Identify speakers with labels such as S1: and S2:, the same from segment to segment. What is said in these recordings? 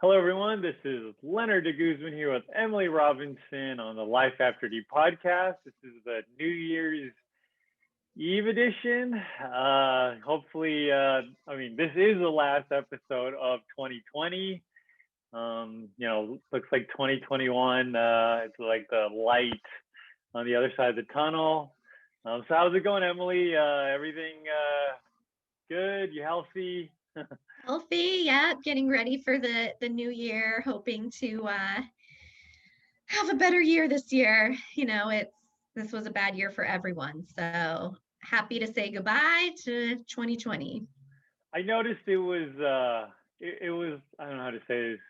S1: Hello, everyone. This is Lenard Guzman here with Emily Robinson on the Life After D podcast. This is the New Year's Eve edition. Hopefully, this is the last episode of 2020. Looks like 2021. It's like the light on the other side of the tunnel. So how's it going, Emily? Everything good? You healthy?
S2: Healthy, yeah, getting ready for the new year, hoping to have a better year this year. This was a bad year for everyone. So happy to say goodbye to 2020.
S1: I noticed it was I don't know how to say this.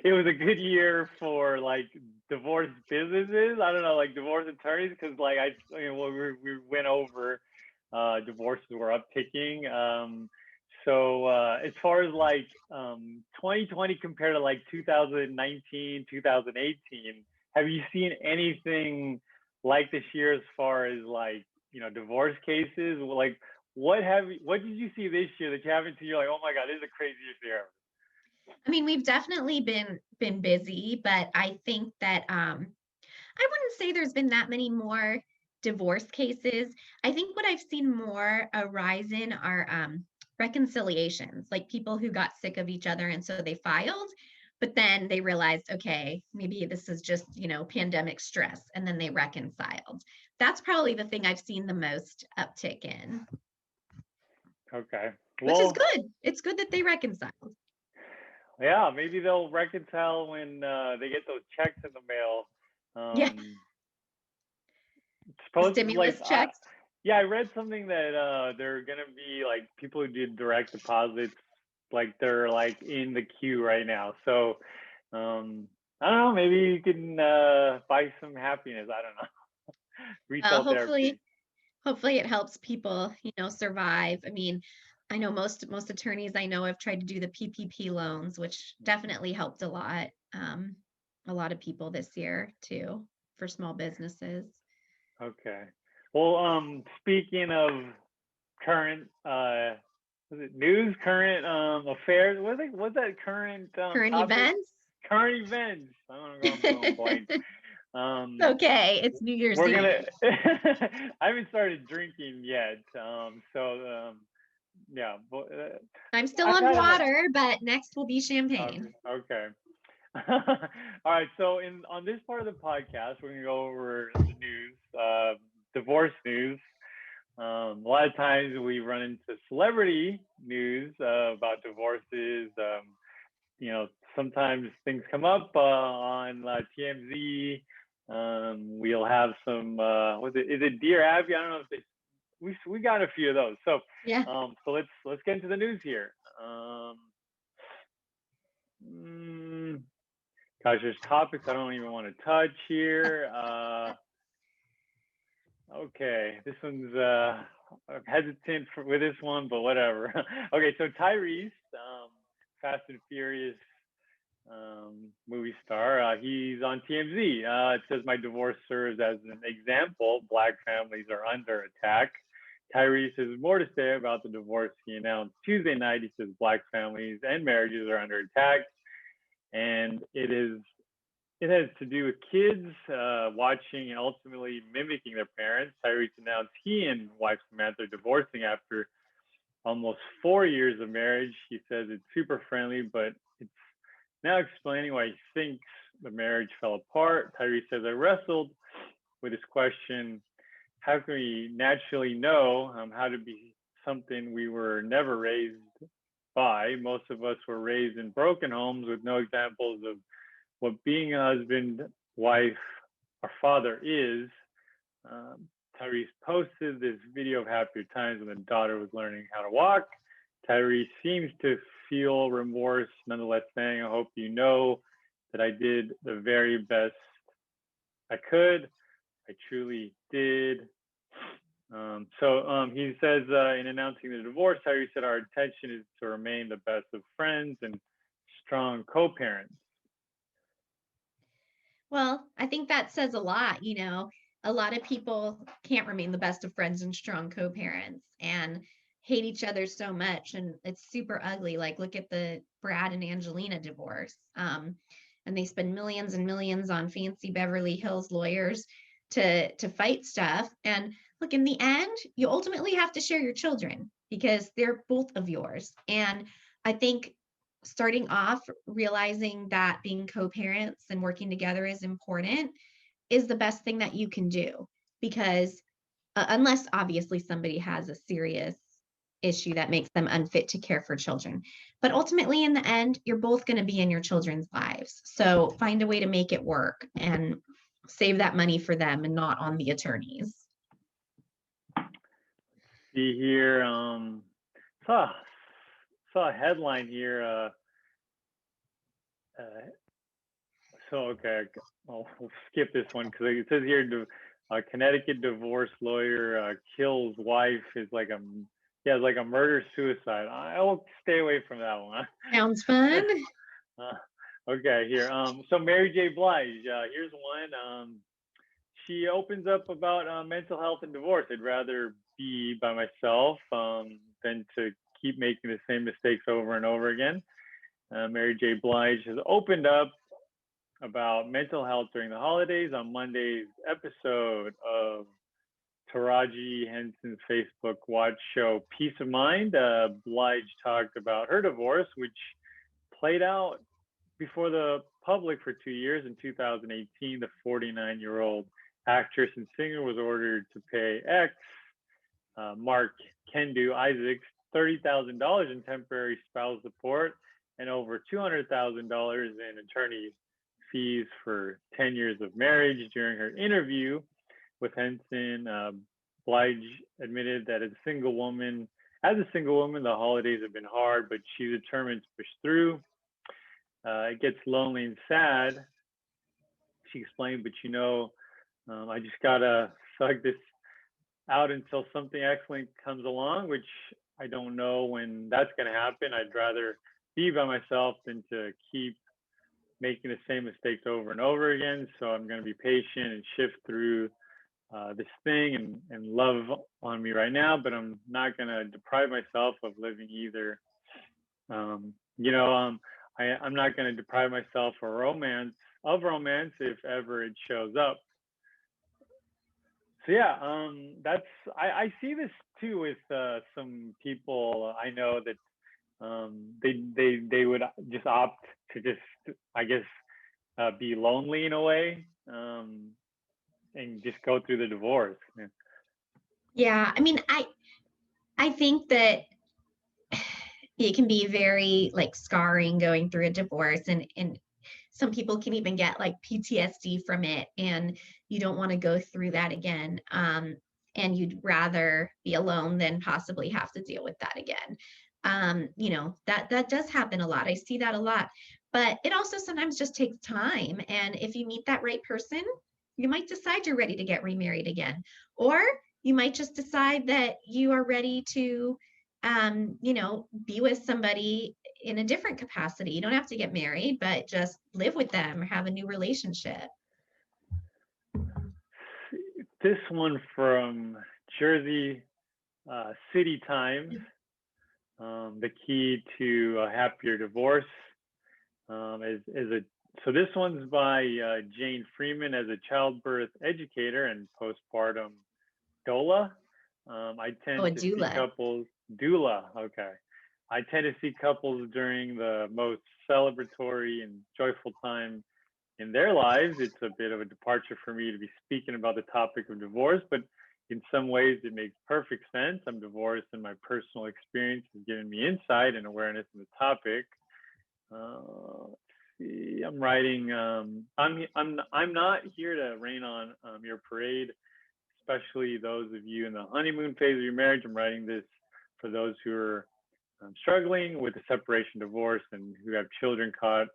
S1: It was a good year for like divorce businesses. I don't know, like divorce attorneys, because we went over divorces were upticking. So as far as 2020 compared to like 2019, 2018, have you seen anything like this year as far as divorce cases? Like what did you see this year that you haven't seen? You're like, oh my God, this is the craziest year ever.
S2: I mean, we've definitely been busy, but I think that I wouldn't say there's been that many more divorce cases. I think what I've seen more a rise in are reconciliations, like people who got sick of each other and so they filed, but then they realized, okay, maybe this is just, pandemic stress, and then they reconciled. That's probably the thing I've seen the most uptick in.
S1: Okay.
S2: Which is
S1: Well,
S2: good. It's good that they reconciled.
S1: yeah, maybe they'll reconcile when they get those checks in the mail.
S2: Yeah, the
S1: Supposed
S2: stimulus checks.
S1: yeah, I read something that they're gonna be like people who did direct deposits, like they're like in the queue right now. So I don't know, maybe you can buy some happiness. I don't know.
S2: Uh,
S1: Retail
S2: hopefully,
S1: therapy.
S2: hopefully it helps people, survive. I mean, I know most attorneys I know have tried to do the PPP loans, which definitely helped a lot of people this year too, for small businesses.
S1: Okay. Well, speaking of current was it news, current affairs? What's that current
S2: Current
S1: topic?
S2: events.
S1: Current events. I don't know, I'm going blank.
S2: Okay, it's New Year's
S1: We're
S2: Eve.
S1: gonna I haven't started drinking yet. Yeah, but
S2: I'm still
S1: I've
S2: on
S1: had enough.
S2: water, but next will be champagne.
S1: Okay. All right. So on this part of the podcast, we're gonna go over the news, divorce news. A lot of times we run into celebrity news about divorces. Sometimes things come up on TMZ. We'll have some. Was it? Is it Dear Abby? I don't know if they. We got a few of those. So
S2: Yeah.
S1: so let's get into the news here. Mm, Gosh, there's topics I don't even want to touch here. Okay, this one's I'm hesitant with this one, but whatever. Okay, so Tyrese, Fast and Furious movie star, he's on TMZ. It says my divorce serves as an example. Black families are under attack. Tyrese has more to say about the divorce he announced Tuesday night. He says black families and marriages are under attack, and it has to do with kids watching and ultimately mimicking their parents. Tyrese announced he and wife Samantha are divorcing after almost 4 years of marriage. He says it's super friendly, but it's now explaining why he thinks the marriage fell apart. Tyrese says, I wrestled with this question: how can we naturally know how to be something we were never raised by? Most of us were raised in broken homes with no examples of what being a husband, wife, or father is. Tyrese posted this video of happier times when the daughter was learning how to walk. Tyrese seems to feel remorse, nonetheless saying, I hope you know that I did the very best I could. I truly did. He says in announcing the divorce, Tyrese said, our intention is to remain the best of friends and strong co-parents.
S2: Well, I think that says a lot. A lot of people can't remain the best of friends and strong co-parents. And hate each other so much, and it's super ugly. Like, look at the Brad and Angelina divorce. And they spend millions and millions on fancy Beverly Hills lawyers to fight stuff. And look, in the end, you ultimately have to share your children because they're both of yours. And I think starting off realizing that being co-parents and working together is important is the best thing that you can do, because unless obviously somebody has a serious issue that makes them unfit to care for children. But ultimately, in the end, you're both going to be in your children's lives. So find a way to make it work and save that money for them and not on the attorneys.
S1: See here, saw a headline here. So okay, we'll skip this one because it says here, a Connecticut divorce lawyer kills wife is like a like a murder suicide. I will stay away from that one.
S2: Sounds fun.
S1: Okay, here. So Mary J. Blige, here's one. She opens up about mental health and divorce. I'd rather be by myself than to keep making the same mistakes over and over again. Mary J. Blige has opened up about mental health during the holidays on Monday's episode of Taraji Henson's Facebook Watch show Peace of Mind. Blige talked about her divorce, which played out before the public for 2 years. In 2018, the 49-year-old actress and singer was ordered to pay ex Mark Kendu Isaacs $30,000 in temporary spousal support and over $200,000 in attorney fees for 10 years of marriage. During her interview with Henson, Blige admitted that as a single woman, the holidays have been hard, but she's determined to push through. It gets lonely and sad, she explained, but I just gotta thug this out until something excellent comes along, which I don't know when that's gonna happen. I'd rather be by myself than to keep making the same mistakes over and over again. So I'm gonna be patient and shift through this thing and love on me right now, but I'm not gonna deprive myself of living either. I'm not gonna deprive myself of romance if ever it shows up. So yeah, I see this too with some people I know that they would just opt to just, I guess, be lonely in a way, and just go through the divorce.
S2: Yeah, I mean, I think that it can be very like scarring going through a divorce, and some people can even get like PTSD from it, and you don't want to go through that again. And you'd rather be alone than possibly have to deal with that again. That does happen a lot. I see that a lot, but it also sometimes just takes time. And if you meet that right person, you might decide you're ready to get remarried again, or you might just decide that you are ready to be with somebody in a different capacity. You don't have to get married, but just live with them or have a new relationship.
S1: This one from Jersey City Times, the key to a happier divorce so this one's by Jane Freeman as a childbirth educator and postpartum doula. I tend to see couples, doula, okay. I tend to see couples during the most celebratory and joyful time in their lives. It's a bit of a departure for me to be speaking about the topic of divorce, but in some ways it makes perfect sense. I'm divorced and my personal experience has given me insight and awareness of the topic. Let's see, I'm writing, I'm not here to rain on your parade, especially those of you in the honeymoon phase of your marriage. I'm writing this for those who are struggling with the separation, divorce, and who have children caught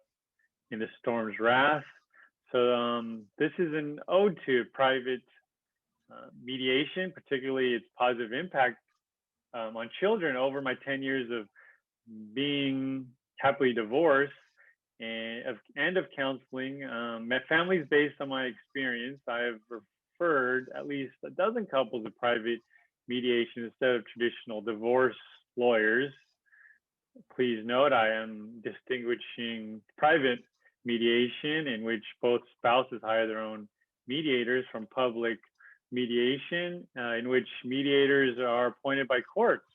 S1: in the storm's wrath. So this is an ode to private mediation, particularly its positive impact on children over my 10 years of being happily divorced and of counseling. Met families based on my experience. I have referred at least a dozen couples of private mediation instead of traditional divorce lawyers. Please note, I am distinguishing private mediation, in which both spouses hire their own mediators, from public mediation, in which mediators are appointed by courts.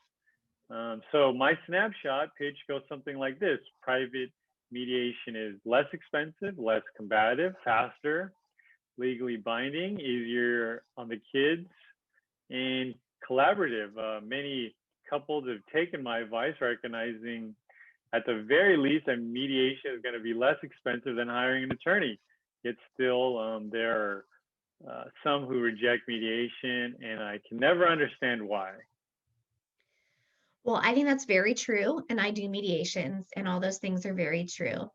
S1: So my snapshot pitch goes something like this. Private mediation is less expensive, less combative, faster, legally binding, easier on the kids, and collaborative. Many couples have taken my advice, recognizing at the very least that mediation is going to be less expensive than hiring an attorney. Yet still, there are some who reject mediation, and I can never understand why.
S2: Well, I think that's very true. And I do mediations, and all those things are very true.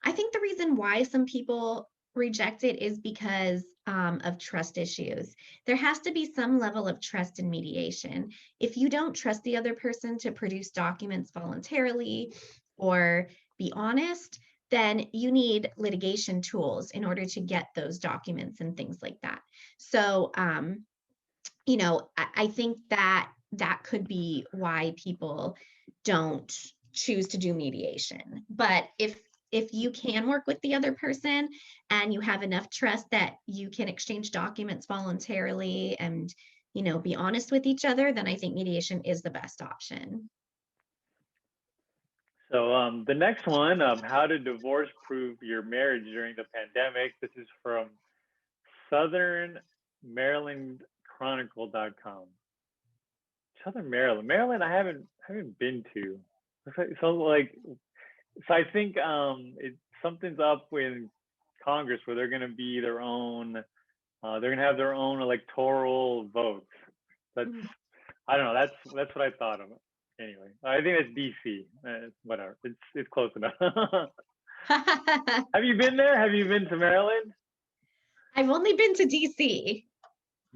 S2: I think the reason why some people reject it is because of trust issues. There has to be some level of trust in mediation. If you don't trust the other person to produce documents voluntarily or be honest, then you need litigation tools in order to get those documents and things like that. So, I think that that could be why people don't choose to do mediation. But if you can work with the other person and you have enough trust that you can exchange documents voluntarily and be honest with each other, then I think mediation is the best option.
S1: So the next one, how to divorce proof your marriage during the pandemic. This is from Southern Maryland Chronicle.com. Southern Maryland. Maryland, I haven't been to. So I think something's up with Congress where they're going to be their own. They're going to have their own electoral votes. That's I don't know. That's what I thought of. Anyway, I think it's DC. Whatever. It's close enough. Have you been there? Have you been to Maryland?
S2: I've only been to DC.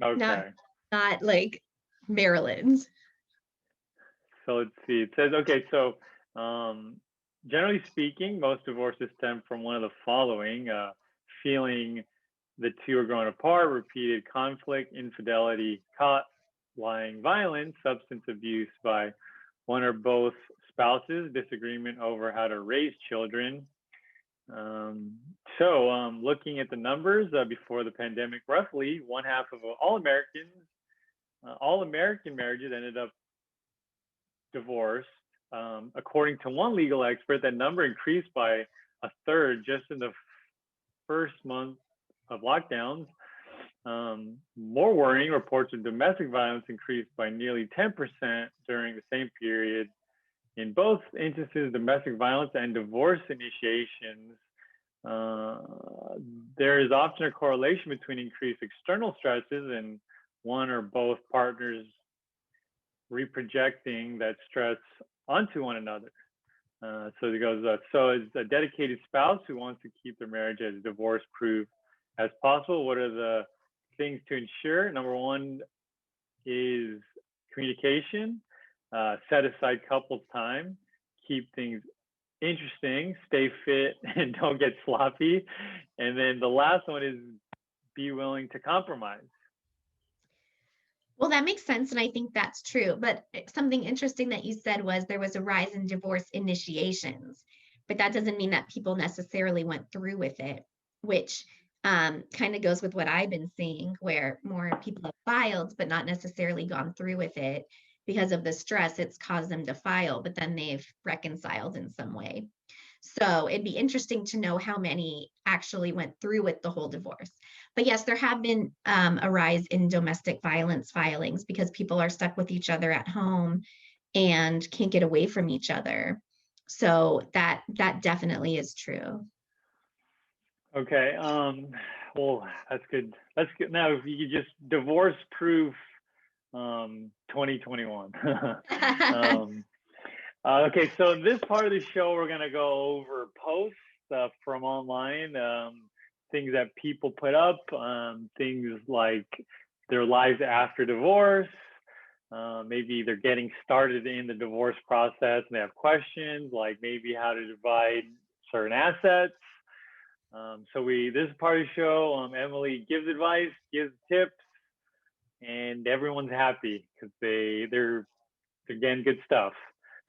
S1: Okay.
S2: Not like Maryland.
S1: So let's see. It says, okay, so generally speaking, most divorces stem from one of the following: feeling the two are growing apart, repeated conflict, infidelity, caught lying, violence, substance abuse by one or both spouses, disagreement over how to raise children. Looking at the numbers before the pandemic, roughly one half of all American marriages ended up divorced. According to one legal expert, that number increased by a third just in the first month of lockdowns. More worrying, reports of domestic violence increased by nearly 10% during the same period. In both instances, domestic violence and divorce initiations, there is often a correlation between increased external stresses and one or both partners reprojecting that stress onto one another. So it goes, so as a dedicated spouse who wants to keep their marriage as divorce-proof as possible, what are the things to ensure? Number one is communication. Set aside couples time, keep things interesting, stay fit, and don't get sloppy. And then the last one is be willing to compromise.
S2: Well, that makes sense, and I think that's true. But something interesting that you said was there was a rise in divorce initiations, but that doesn't mean that people necessarily went through with it, which kind of goes with what I've been seeing, where more people have filed, but not necessarily gone through with it because of the stress it's caused them to file, but then they've reconciled in some way. So it'd be interesting to know how many actually went through with the whole divorce. But yes, there have been a rise in domestic violence filings because people are stuck with each other at home and can't get away from each other. So that definitely is true.
S1: Okay. Well, that's good. That's good. Now, if you could just divorce proof 2021. Okay, so in this part of the show, we're going to go over posts from online, things that people put up, things like their lives after divorce. Maybe they're getting started in the divorce process and they have questions, like maybe how to divide certain assets. So this part of the show, Emily gives advice, gives tips, and everyone's happy because they're getting good stuff.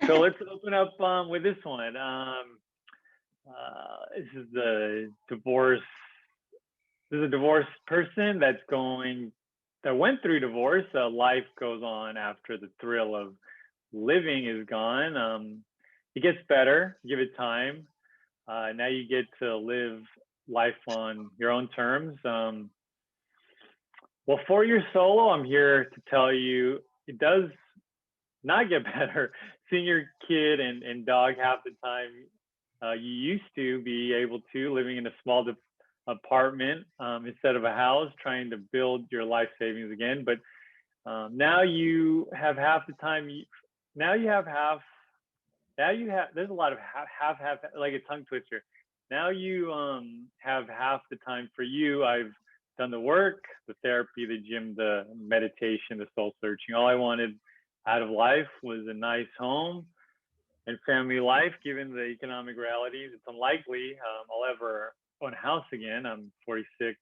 S1: So let's open up with this one. This is the divorce. This is a divorced person that went through divorce. Life goes on after the thrill of living is gone. It gets better. Give it time. Now you get to live life on your own terms. Well, for your solo, I'm here to tell you it does not get better. Seeing your kid and dog half the time you used to be able to, living in a small apartment instead of a house, trying to build your life savings again. But now you have half the time. Now you have half. Now you have. There's a lot of half, like a tongue twister. Now you have half the time for you. I've done the work, the therapy, the gym, the meditation, the soul searching. All I wanted out of life was a nice home and family life. Given the economic realities, it's unlikely I'll ever own a house again. I'm 46.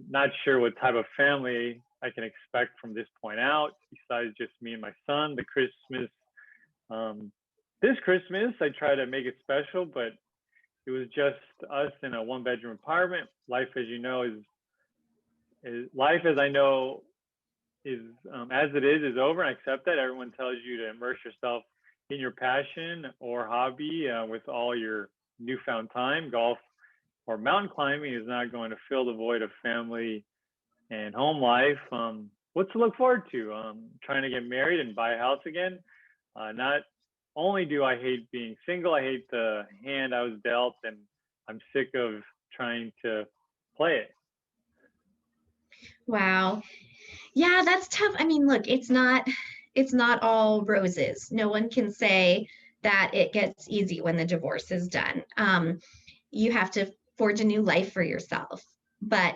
S1: Not sure what type of family I can expect from this point out, besides just me and my son. This Christmas, I try to make it special, but it was just us in a one-bedroom apartment. Life, as you know, is life as I know is as it is over. And I accept that. Everyone tells you to immerse yourself in your passion or hobby with all your newfound time. Golf or mountain climbing is not going to fill the void of family and home life. What to look forward to? Trying to get married and buy a house again. Not only do I hate being single, I hate the hand I was dealt, and I'm sick of trying to play it.
S2: Wow. Yeah, that's tough. I mean, look, it's not all roses. No one can say that it gets easy when the divorce is done. You have to forge a new life for yourself. But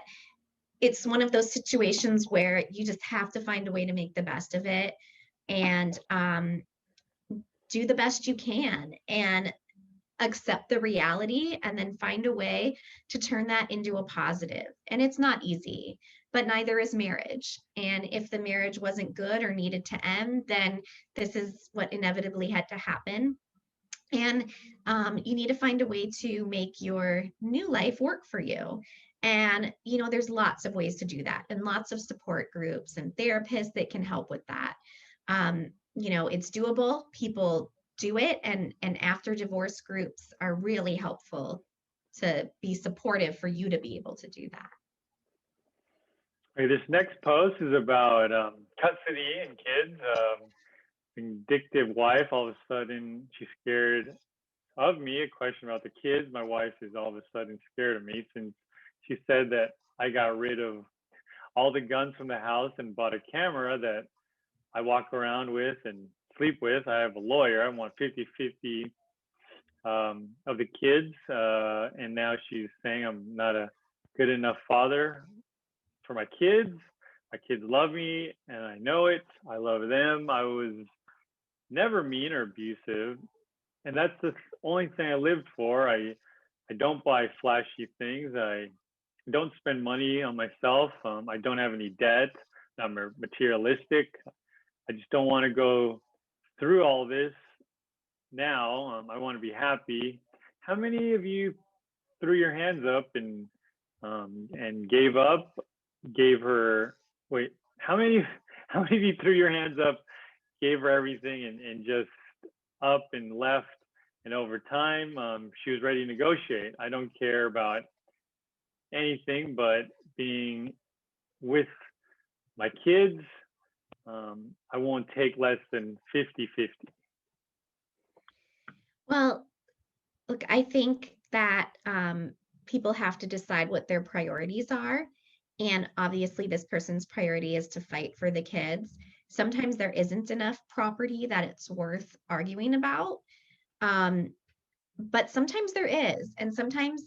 S2: it's one of those situations where you just have to find a way to make the best of it and do the best you can and accept the reality and then find a way to turn that into a positive. And it's not easy, but neither is marriage. And if the marriage wasn't good or needed to end, then this is what inevitably had to happen. And you need to find a way to make your new life work for you. And, there's lots of ways to do that and lots of support groups and therapists that can help with that. It's doable. People do it. And after divorce groups are really helpful to be supportive for you to be able to do that.
S1: Okay, this next post is about custody and kids. Vindictive wife, all of a sudden she's scared of me. A question about the kids. My wife is all of a sudden scared of me since she said that I got rid of all the guns from the house and bought a camera that I walk around with and sleep with. I have a lawyer. I want 50-50 of the kids. And now she's saying I'm not a good enough father for my kids. My kids love me and I know it. I love them. I was never mean or abusive. And that's the only thing I lived for. I don't buy flashy things. I don't spend money on myself. I don't have any debt. I'm materialistic. I just don't want to go through all this now. I want to be happy. How many of you threw your hands up and gave up? Gave her wait? How many of you threw your hands up, gave her everything, and just up and left? And over time, she was ready to negotiate. I don't care about anything but being with my kids. I won't take less than 50-50.
S2: Well, look, I think that people have to decide what their priorities are. And obviously, this person's priority is to fight for the kids. Sometimes there isn't enough property that it's worth arguing about. But sometimes there is. And sometimes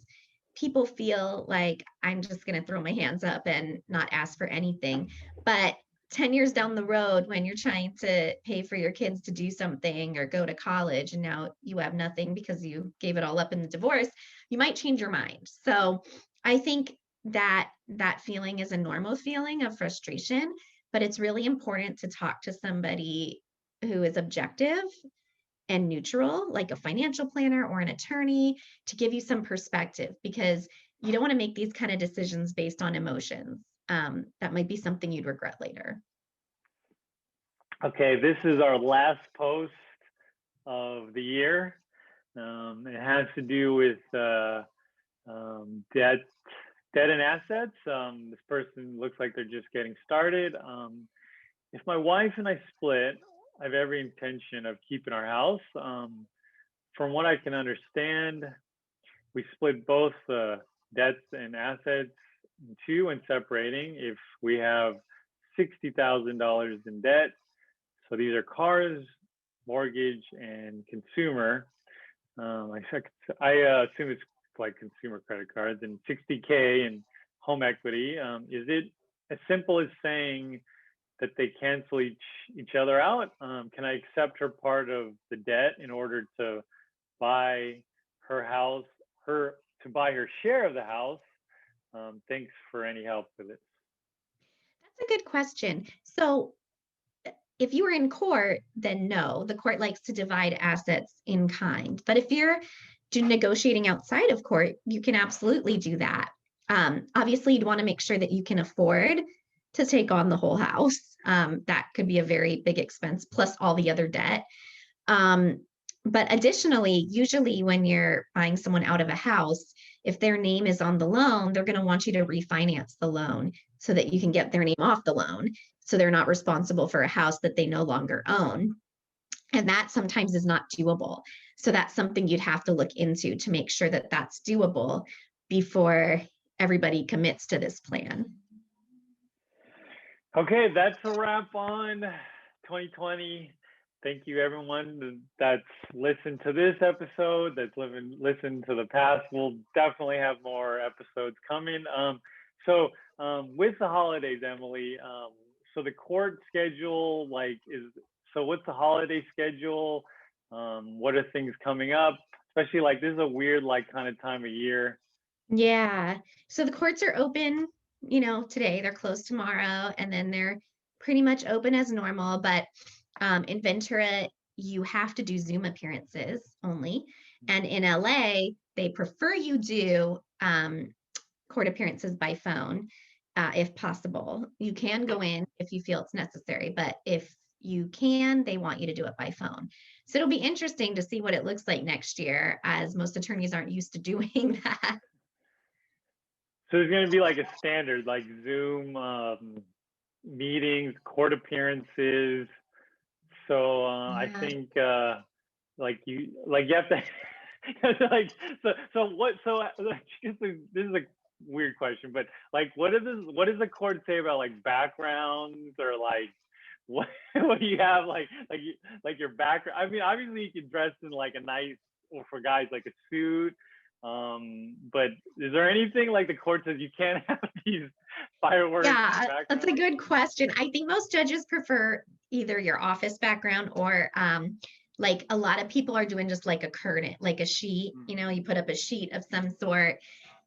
S2: people feel like I'm just going to throw my hands up and not ask for anything. But 10 years down the road, when you're trying to pay for your kids to do something or go to college, and now you have nothing because you gave it all up in the divorce, you might change your mind. So I think that feeling is a normal feeling of frustration, but it's really important to talk to somebody who is objective and neutral, like a financial planner or an attorney, to give you some perspective, because you don't want to make these kind of decisions based on emotions. That might be something you'd regret later.
S1: Okay, this is our last post of the year. It has to do with debt and assets. This person looks like they're just getting started. If my wife and I split, I have every intention of keeping our house. From what I can understand, we split both debts and assets in two and separating. If we have $60,000 in debt, so these are cars, mortgage, and consumer. I assume it's like consumer credit cards, and 60K in home equity. Is it as simple as saying that they cancel each other out? Can I accept her part of the debt in order to buy her house, to buy her share of the house? Thanks for any help with it.
S2: That's a good question. So if you were in court, then no, the court likes to divide assets in kind. But if you're negotiating outside of court, you can absolutely do that. Obviously, you'd want to make sure that you can afford to take on the whole house. That could be a very big expense, plus all the other debt. But additionally, usually when you're buying someone out of a house, if their name is on the loan, they're going to want you to refinance the loan so that you can get their name off the loan, so they're not responsible for a house that they no longer own. And that sometimes is not doable. So that's something you'd have to look into to make sure that that's doable before everybody commits to this plan.
S1: Okay, that's a wrap on 2020. Thank you, everyone that's listened to this episode, that's listened to the past. We'll definitely have more episodes coming. With the holidays, Emily, so the court schedule, so what's the holiday schedule? What are things coming up? Especially this is a weird kind of time of year.
S2: Yeah. So the courts are open, today, they're closed tomorrow, and then they're pretty much open as normal. But in Ventura, you have to do Zoom appearances only. And in LA, they prefer you do court appearances by phone, if possible. You can go in if you feel it's necessary, but if you can, they want you to do it by phone. So it'll be interesting to see what it looks like next year, as most attorneys aren't used to doing that.
S1: So there's going to be a standard, Zoom meetings, court appearances. So I think you have to this is a weird question, but what does the court say about backgrounds, or what do you have your background? I mean, obviously you can dress in a nice, or for guys a suit, but is there anything the court says you can't have these fireworks?
S2: Yeah, that's a good question. I think most judges prefer either your office background, or a lot of people are doing just a curtain, a sheet, you put up a sheet of some sort,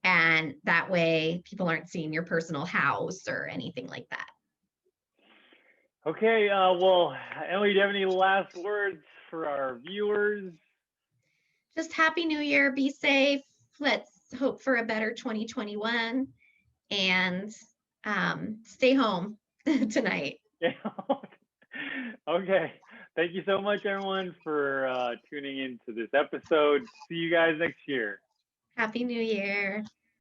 S2: and that way people aren't seeing your personal house or anything like that.
S1: Okay, well, Emily, do you have any last words for our viewers?
S2: Just Happy New Year, be safe. Let's hope for a better 2021, and stay home tonight.
S1: Yeah. Okay. Thank you so much, everyone, for tuning into this episode. See you guys next year.
S2: Happy New Year.